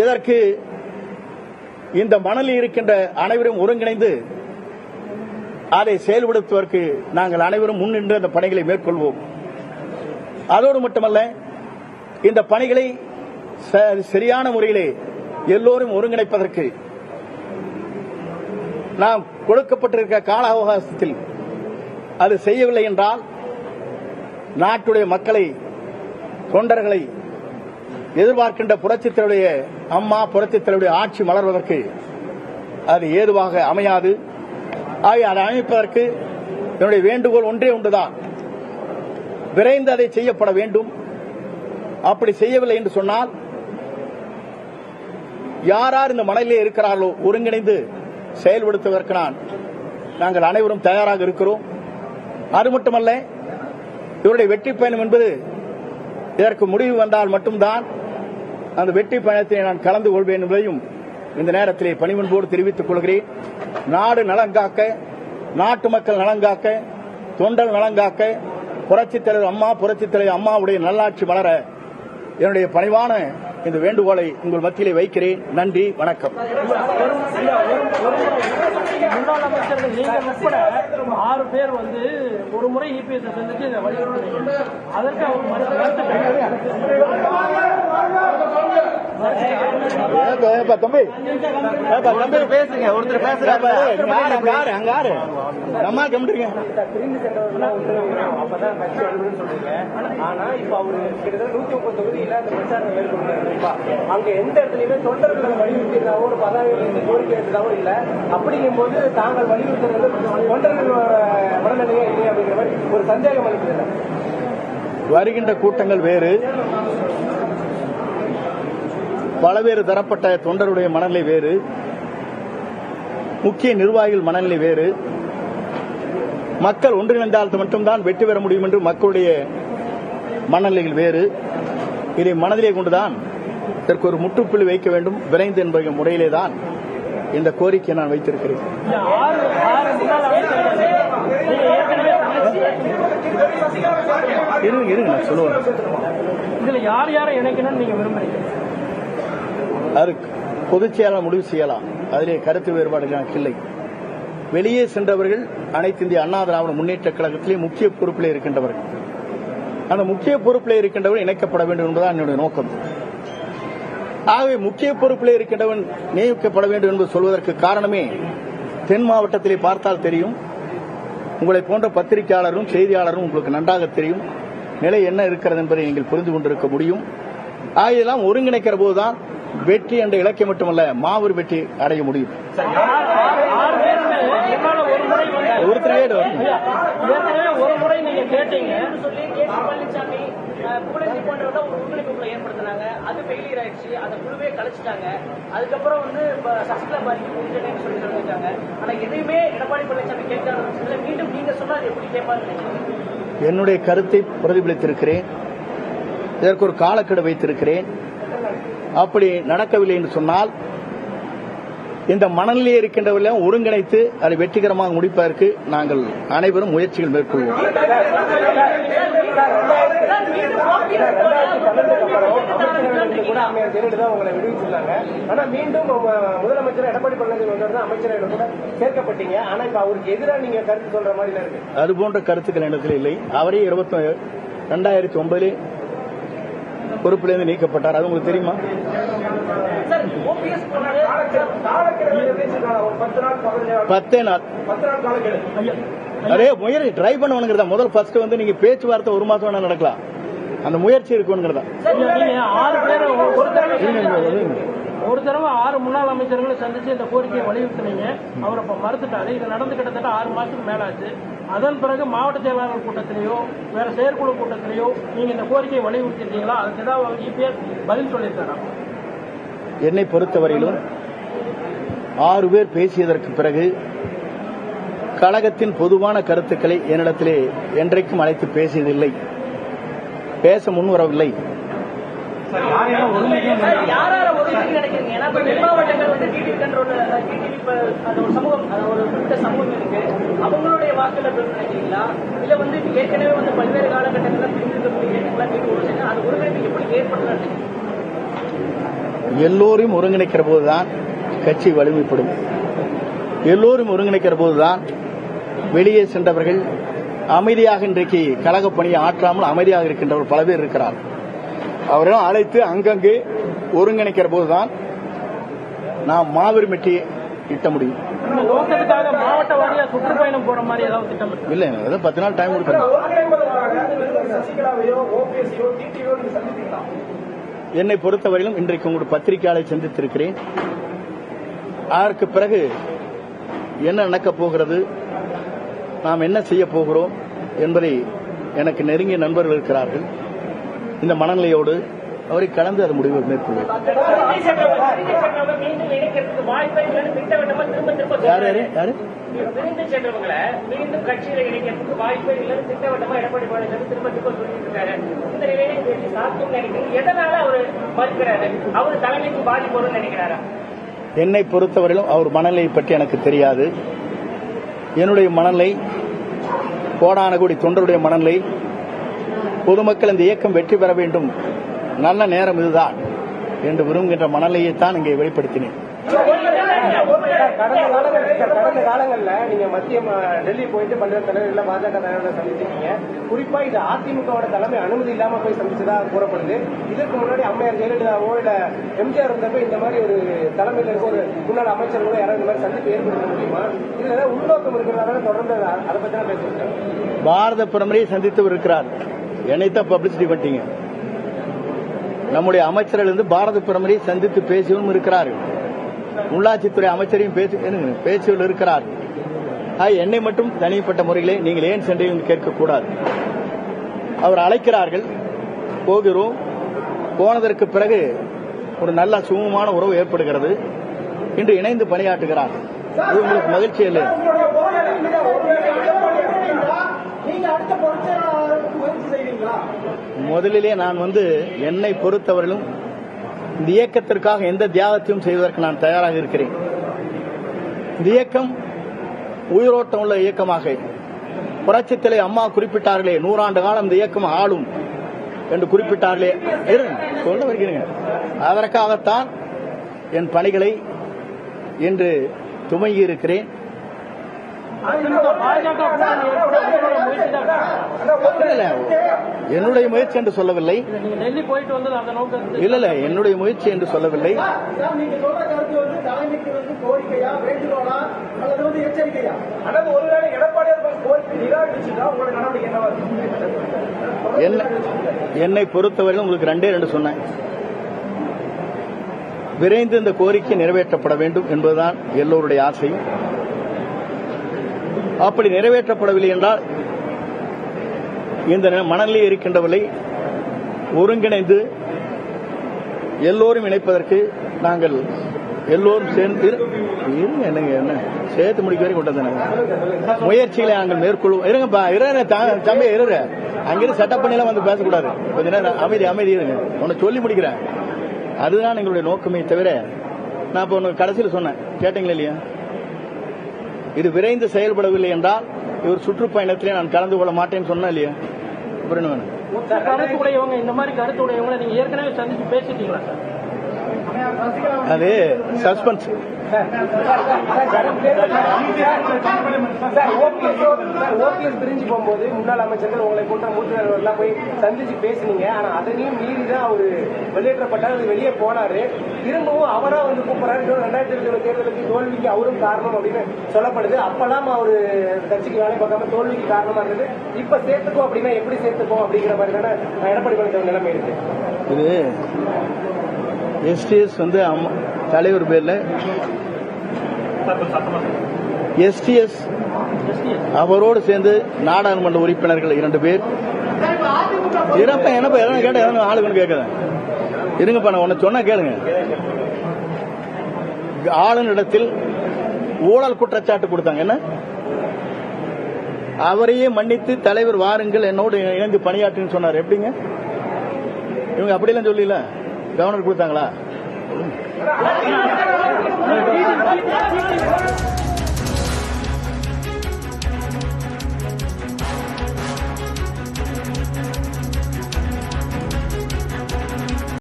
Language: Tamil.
இதற்கு இந்த மணலில் இருக்கின்ற அனைவரும் ஒருங்கிணைந்து அதை செயல்படுத்துவதற்கு நாங்கள் அனைவரும் முன்னின்று அந்த பணிகளை மேற்கொள்வோம். அதோடு மட்டுமல்ல, இந்த பணிகளை சரியான முறையிலே எல்லோரும் ஒருங்கிணைப்பதற்கு நாம் கொடுக்கப்பட்டிருக்கிற கால அவகாசத்தில் அது செய்யவில்லை என்றால் நாட்டுடைய மக்களை, தொண்டர்களை எதிர்பார்க்கின்ற புரட்சித் தலைவருடைய அம்மா, புரட்சித் தலைவருடைய ஆட்சி மலர்வதற்கு அது ஏதுவாக அமையாது. ஆகிய அதை அமைப்பதற்கு என்னுடைய வேண்டுகோள் ஒன்றே ஒன்றுதான், விரைந்து அதை செய்யப்பட வேண்டும். அப்படி செய்யவில்லை என்று சொன்னால் யார் யார் இந்த மணலிலே இருக்கிறார்களோ ஒருங்கிணைந்து செயல்படுத்துவதற்கு நாங்கள் அனைவரும் தயாராக இருக்கிறோம். அது மட்டுமல்ல, இவருடைய வெற்றி பயணம் என்பது இதற்கு முடிவு வந்தால் மட்டும்தான் அந்த வெற்றி பயணத்தை நான் கலந்து கொள்வேன் என்பதையும் இந்த நேரத்திலே பணிவன்போடு தெரிவித்துக் கொள்கிறேன். நாடு நலங்காக்க, நாட்டு மக்கள் நலங்காக்க, தொண்டல் நலங்காக்க, புரட்சித் தலைவர் அம்மா, புரட்சித் தலைவர் அம்மாவுடைய நல்லாட்சி மலர என்னுடைய பணிவான இந்த வேண்டுகோளை உங்கள் மத்தியிலே வைக்கிறேன். நன்றி, வணக்கம். முன்னாள் அமைச்சர்கள் நீங்கள் உட்பட 6 பேர் ஒரு முறை இபிஎஸ் சந்திச்சு இதை வலியுறுத்தினீங்க. அதற்கு அவர் தம்பி பேசுங்க, ஒருத்தர் பேசுறாரு. நம்ம கம்பிட்டுருங்க. அப்பதான் கட்சி அலுவலகம் சொல்றீங்க. ஆனா இப்ப அவரு கிட்டத்தட்ட 130 தொகுதியில அந்த பிரச்சாரம் மேற்கொண்டாரு. அங்க எந்த இடத்துலயுமே தொண்டர்களை வலியுறுத்தியதாவோ ஒரு பதவி கோரிக்கை எடுத்ததாவோ இல்ல. அப்படிங்கும் போது தாங்கள் வலியுறுத்துறது தொண்டர்கள் மனநிலையா இல்லையா அப்படிங்கிற மாதிரி ஒரு சந்தேகம் அளிக்கிறது. வருகின்ற கூட்டங்கள் வேறு, பலவேறு தரப்பட்ட தொண்டருடைய மனநிலை வேறு, முக்கிய நிர்வாகிகள் மனநிலை வேறு. மக்கள் ஒன்றிணைந்தால் மட்டும்தான் வெற்றி பெற முடியும் என்று மக்களுடைய மனநிலைகள் வேறு. இதை மனதிலே கொண்டுதான் இதற்கு ஒரு முற்றுப்புள்ளி வைக்க வேண்டும் விரைந்து என்பது முறையிலேதான் இந்த கோரிக்கையை நான் வைத்திருக்கிறேன். நான் சொல்லுவேன். இதுல யார் யாரை இணைக்கணும்னு நீங்க விரும்புறீங்க? அது பொதுச் செயலாளர் முடிவு செய்யலாம். அதிலே கருத்து வேறுபாடுகள் எனக்கு இல்லை. வெளியே சென்றவர்கள் அனைத்து இந்திய அண்ணா திராவிட முன்னேற்ற கழகத்திலே முக்கிய பொறுப்பிலே இருக்கின்றவர்கள். அந்த முக்கிய பொறுப்பிலே இருக்கின்றவர்கள் இணைக்கப்பட வேண்டும் என்பதுதான் என்னுடைய நோக்கம். ஆகவே முக்கிய பொறுப்பிலே இருக்கின்றவன் நியமிக்கப்பட வேண்டும் என்று சொல்வதற்கு காரணமே, தென் மாவட்டத்திலே பார்த்தால் தெரியும், உங்களை போன்ற பத்திரிகையாளரும் செய்தியாளரும் உங்களுக்கு நன்றாக தெரியும் நிலை என்ன இருக்கிறது என்பதை நீங்கள் புரிந்து கொண்டிருக்க முடியும். ஆகையெல்லாம் ஒருங்கிணைக்கிற போதுதான் வெற்றி என்ற இலக்கை மட்டுமல்ல, மாபெரும் வெற்றி அடைய முடியும். ஒரு முறை நீங்க கேட்டீங்க, புகழேந்தி போன்றவர்கள் ஒரு ஒருங்கிணைப்பு ஏற்படுத்தினாங்க. அது ஃபெயிலியர் ஆயிடுச்சு. அந்த குழுவே கழிச்சிட்டாங்க. அதுக்கப்புறம் சசிகலா பாதிக்கு முடிஞ்சேன்னு சொல்லி சொல்லியிருக்காங்க. ஆனா எதையுமே எடப்பாடி பழனிசாமி கேட்காத மீண்டும் நீங்க சொன்னா எப்படி கேட்பாங்க? என்னுடைய கருத்தை பிரதிபலித்திருக்கிறேன். இதற்கு ஒரு காலக்கெடு வைத்திருக்கிறேன். அப்படி நடக்கவில்லை என்று சொன்னால் இந்த மனநிலையில் இருக்கின்றவர்களையும் ஒருங்கிணைத்து அதை வெற்றிகரமாக முடிப்பதற்கு நாங்கள் அனைவரும் முயற்சிகள் மேற்கொள்வோம். உங்களை விடுவிச்சிருந்தாங்க. ஆனா மீண்டும் முதலமைச்சர் எடப்பாடி பழனிசாமி அமைச்சரவையில கூட சேர்க்கப்பட்டீங்க. ஆனா இப்ப அவருக்கு எதிராக நீங்க கருத்து சொல்ற மாதிரி இருக்கு. அது போன்ற கருத்துக்கள் இடத்தில் இல்லை. அவரே 2009 பொறுப்பிலிருந்து நீக்கப்பட்டார். அது உங்களுக்கு தெரியுமா? பத்தே நாள் அதே முயற்சி ட்ரை பண்ணுவானுங்கிறதா. முதல் ஃபர்ஸ்ட் நீங்க பேச்சுவார்த்தை 1 மாசம் வேணா நடக்கலாம். அந்த முயற்சி இருக்குங்கிறதா. ஒரு தடவை 6 முன்னாள் அமைச்சர்களை சந்திச்சு இந்த கோரிக்கையை வலியுறுத்தினீங்க. அவர் அப்ப மறுத்துட்டாரு. இது நடந்து கிட்டத்தட்ட 6 மாசத்துக்கு மேலாச்சு. அதன் பிறகு மாவட்ட செயலாளர் கூட்டத்திலேயோ வேற செயற்குழு கூட்டத்திலேயோ நீங்க இந்த கோரிக்கையை வலியுறுத்திருக்கீங்களா? அதுக்கு ஏதாவது இபிஎஸ் பதில் சொல்லியிருக்காரா? என்னை பொறுத்தவரையிலும் 6 பேர் பேசியதற்கு பிறகு கழகத்தின் பொதுவான கருத்துக்களை என்னிடத்திலே என்றைக்கும் அழைத்து பேசியதில்லை, பேச முன்வரவில்லை. அவங்களுடைய வாக்குல நினைக்கிறீங்களா? இல்ல ஏற்கனவே பல்வேறு காலகட்டங்களில் அது ஒருங்கிணைப்பு எப்படி ஏற்படுத்த எல்லோரையும் ஒருங்கிணைக்கிற போதுதான் கட்சி வலிமைப்படும். எல்லோரும் ஒருங்கிணைக்கிற போதுதான் வெளியே சென்றவர்கள் அமைதியாக இன்றைக்கு கழகப் பணியை ஆற்றாமல் அமைதியாக இருக்கின்றவர் பல பேர் இருக்கிறார். அவரெல்லாம் அழைத்து அங்கங்கே ஒருங்கிணைக்கிற போதுதான் நாம் மாபெரும் வெற்றியை ஈட்ட முடியும். இந்த நோக்கத்துக்காக மாவட்ட வாரியா சுற்றுப்பயணம் போற மாதிரி ஏதாவது திட்டம் இருக்கா? இல்ல, ஏதோ 10 நாள் டைம் கொடுக்கணும். என்னை பொறுத்தவரையிலும் இன்றைக்கு உங்களுடைய பத்திரிகையாளரை சந்தித்திருக்கிறேன். அதற்கு பிறகு என்ன நடக்கப் போகிறது, நாம் என்ன செய்ய போகிறோம் என்பதை எனக்கு நெருங்கிய நண்பர்கள் இருக்கிறார்கள். இந்த மனநிலையோடு அவரை கலந்து அது முடிவு மேற்கொள்வேன். யாரு யாரு பிரிந்து சென்றவங்களை மீண்டும் கட்சியில இணைக்கிறதுக்கு வாய்ப்பே இல்லைன்னு திட்டவட்டமா எடப்பாடி பழனிசாமி திரும்ப சொல்லிட்டு இருக்காரு. இந்த நிலையில சாத்தியம் நினைக்கிறீங்க, எதனால அவரு மறுக்கிறாரு? அவரு தலைமைக்கு பாதிப்பு வரும்னு நினைக்கிறாரா? என்னை பொறுத்தவரையிலும் அவர் மனநிலையை பற்றி எனக்கு தெரியாது. என்னுடைய மனநிலை, கோடான கோடி தொண்டருடைய மனநிலை, பொதுமக்கள் இந்த இயக்கம் வெற்றி பெற வேண்டும், நல்ல நேரம் இதுதான் என்று விரும்புகின்ற மனநிலையைத்தான் இங்கே வெளிப்படுத்தினேன். கடந்த காலங்கள்ல நீங்க மத்திய டெல்லி போயிட்டு பல்வேறு தலைவர்கள் பாஜக தலைவர்களை சந்திச்சிருக்கீங்க. குறிப்பா இது அதிமுகவோட தலைமை அனுமதி இல்லாம போய் சந்திச்சதா கூறப்படுது. இதற்கு முன்னாடி அம்மையார் ஜெயலலிதாவோ இல்ல எம்ஜிஆர் இருந்தப்ப இந்த மாதிரி ஒரு தலைமையில இருக்க ஒரு முன்னாள் அமைச்சர்களோ யாராவது இந்த மாதிரி சந்திப்பு ஏற்படுத்த முடியுமா? இதுல ஏதாவது உள்நோக்கம் இருக்கிறதால தொடர்ந்து அதை பத்தி தான் பேசுறேன். பாரத பிரதமரை சந்தித்து இருக்கிறார். என்னைத்தான் பப்ளிசிட்டி பண்ணிட்டீங்க. நம்முடைய அமைச்சர்கள் இருந்து பாரத பிரதமரை சந்தித்து பேசியும் இருக்கிறார்கள். உள்ளாட்சித்துறை அமைச்சரையும் பேச்சுகள் இருக்கிறார். என்னை மட்டும் தனிப்பட்ட முறையிலே நீங்கள் ஏன் சென்றீர்கள் கேட்கக்கூடாது. அவர் அழைக்கிறார்கள், போகிறோம். போனதற்கு பிறகு ஒரு நல்ல சுமூகமான உறவு ஏற்படுகிறது. இன்று இணைந்து பணியாற்றுகிறார். இது உங்களுக்கு மகிழ்ச்சி இல்லை? முதலிலே நான் என்னை பொறுத்தவரையிலும் இந்த இயக்கத்திற்காக எந்த தியாகத்தையும் செய்வதற்கு நான் தயாராக இருக்கிறேன். இந்த இயக்கம் உயிரோட்டம் உள்ள இயக்கமாக, புரட்சித்தலை அம்மா குறிப்பிட்டார்களே, 100 ஆண்டு காலம் இந்த இயக்கம் ஆளும் என்று குறிப்பிட்டார்களே, சொல்ல வருகிறேன். அதற்காகத்தான் என் பணிகளை இன்று துவங்கி இருக்கிறேன். என்னுடைய முயற்சி என்று சொல்லவில்லை. இல்ல, என்னுடைய முயற்சி என்று சொல்லவில்லை. என்னை பொறுத்தவரையில் உங்களுக்கு 2 சொன்னேன். விரைந்து இந்த கோரிக்கை நிறைவேற்றப்பட வேண்டும் என்பதுதான் எல்லோருடைய ஆசையும். அப்படி நிறைவேற்றப்படவில்லை என்றால் இந்த மனநிலையில் இருக்கின்றவர்களை ஒருங்கிணைந்து எல்லோரும் இணைப்பதற்கு நாங்கள் எல்லோரும் சேர்ந்து என்ன சேர்த்து முடிக்க வரைக்கும் கொண்டு முயற்சிகளை நாங்கள் மேற்கொள்வோம். இருங்க தம்பி, இருங்க. அங்கிருந்து செட்டப் பண்ணிலாம் வந்து பேசக்கூடாது. கொஞ்ச நேரம் அமைதி இருங்க. உன்னை சொல்லி முடிக்கிறேன். அதுதான் எங்களுடைய நோக்கமே தவிர, நான் இப்ப உனக்கு கடைசியில் சொன்னேன், கேட்டீங்களா இல்லையா? இது விரைந்து செயல்படவில்லை என்றால் இவர் சுற்றுப்பயணத்திலே நான் கலந்து கொள்ள மாட்டேன்னு சொன்னா இல்லையா? அப்புறம் என்ன வேணும்? கருத்து உடையவங்க, இந்த மாதிரி கருத்து உடையவங்களை நீங்க ஏற்கனவே சந்திச்சு பேசிட்டீங்களா சார்? அது சஸ்பென்ஸ். ஓபிஎஸ் பிரிஞ்சு போகும்போது முன்னாள் அமைச்சர்கள் உங்களை போன்ற மூத்த போய் சந்திச்சு பேசினீங்க. ஆனா அதையும் மீறிதான் அவரு வெளியேற்றப்பட்டார். வெளியே போனாரு. திரும்பவும் அவரா கூப்பிடுறாரு. 2020 தேர்தலுக்கு தோல்விக்கு அவரும் காரணம் அப்படின்னு சொல்லப்படுது. அப்பெல்லாம் அவரு கட்சிக்கு வேலை பார்க்காம தோல்விக்கு காரணமா இருந்தது. இப்ப சேர்த்துக்கோ அப்படின்னா எப்படி சேர்த்துக்கோ அப்படிங்கிற மாதிரி தானே எடப்பாடி பழனிசாமி நிலைமை இருக்கு. இது எஸ்டிஎஸ் தலைவர் பேர்ல எஸ்டிஎஸ் அவரோடு சேர்ந்து நாடாளுமன்ற உறுப்பினர்கள் 2 பேர். என்னப்பா எதனா கேட்ட எதனா ஆளுங்கன்னு கேட்குறேன். இருங்கப்பா, நான் உன்னை சொன்னா கேளுங்க. ஆளுநரிடத்தில் ஊழல் குற்றச்சாட்டு கொடுத்தாங்க. என்ன, அவரையே மன்னித்து தலைவர் வாருங்கள் என்னோடு இணைந்து பணியாற்றுன்னு சொன்னார். எப்படிங்க இவங்க அப்படிலாம் சொல்லல? கவர்னர் கொடுத்தாங்களா?